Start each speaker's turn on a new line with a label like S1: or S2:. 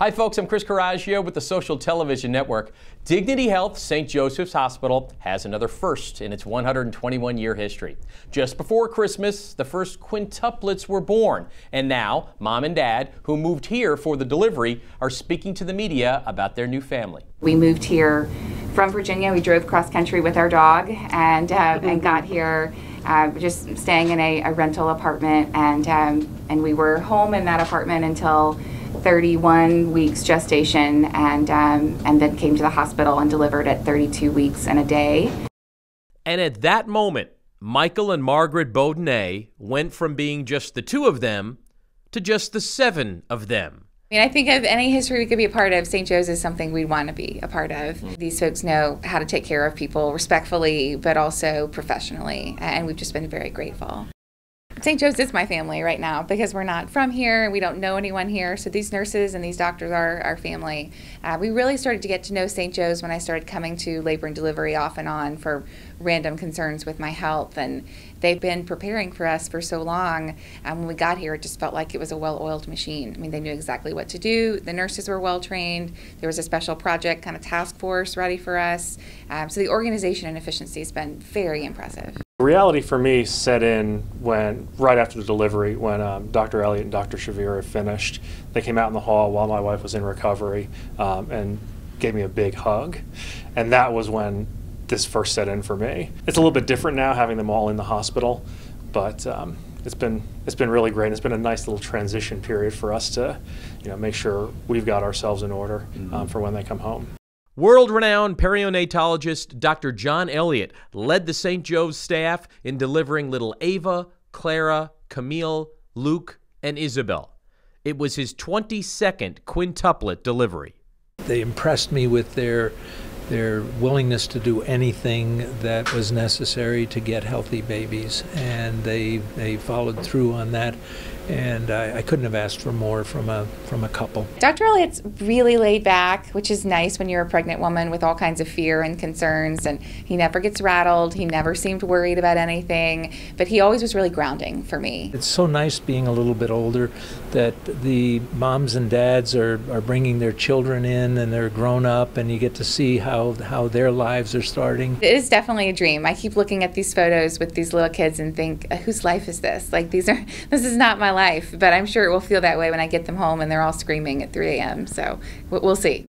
S1: Hi folks, I'm Chris Coraggio with the Social Television Network. Dignity Health St. Joseph's Hospital has another first in its 121-year history. Just before Christmas, the first quintuplets were born, and now Mom and Dad, who moved here for the delivery, are speaking to the media about their new family.
S2: We moved here from Virginia. We drove cross country with our dog and got here just staying in a rental apartment, and we were home in that apartment until 31 weeks gestation, and then came to the hospital and delivered at 32 weeks and a day.
S1: And at that moment, Michael and Margaret Baudinets went from being just the two of them to just the 7 of them.
S2: I mean, I think of any history we could be a part of, St. Joe's is something we'd want to be a part of. These folks know how to take care of people respectfully, but also professionally, and we've just been very grateful. St. Joe's is my family right now because we're not from here and we don't know anyone here, so these nurses and these doctors are our family. We really started to get to know St. Joe's when I started coming to labor and delivery off and on for random concerns with my health, and they've been preparing for us for so long. When we got here, it just felt like it was a well-oiled machine. I mean, they knew exactly what to do. The nurses were well-trained. There was a special project kind of task force ready for us. So the organization and efficiency has been very impressive.
S3: The reality for me set in right after the delivery, when Dr. Elliott and Dr. Shavira finished. They came out in the hall while my wife was in recovery and gave me a big hug, and that was when this first set in for me. It's a little bit different now having them all in the hospital, but it's been really great. It's been a nice little transition period for us to, make sure we've got ourselves in order for when they come home.
S1: World-renowned perionatologist Dr. John Elliott led the St. Joe's staff in delivering little Ava, Clara, Camille, Luke, and Isabelle. It was his 22nd quintuplet delivery.
S4: They impressed me with their willingness to do anything that was necessary to get healthy babies, and they followed through on that. And I couldn't have asked for more from a couple.
S2: Dr. Elliott's really laid back, which is nice when you're a pregnant woman with all kinds of fear and concerns, and he never gets rattled. He never seemed worried about anything, but he always was really grounding for me.
S4: It's so nice being a little bit older that the moms and dads are bringing their children in, and they're grown up, and you get to see how their lives are starting.
S2: It is definitely a dream. I keep looking at these photos with these little kids and think, whose life is this? Like, this is not my life, but I'm sure it will feel that way when I get them home and they're all screaming at 3 a.m. So we'll see.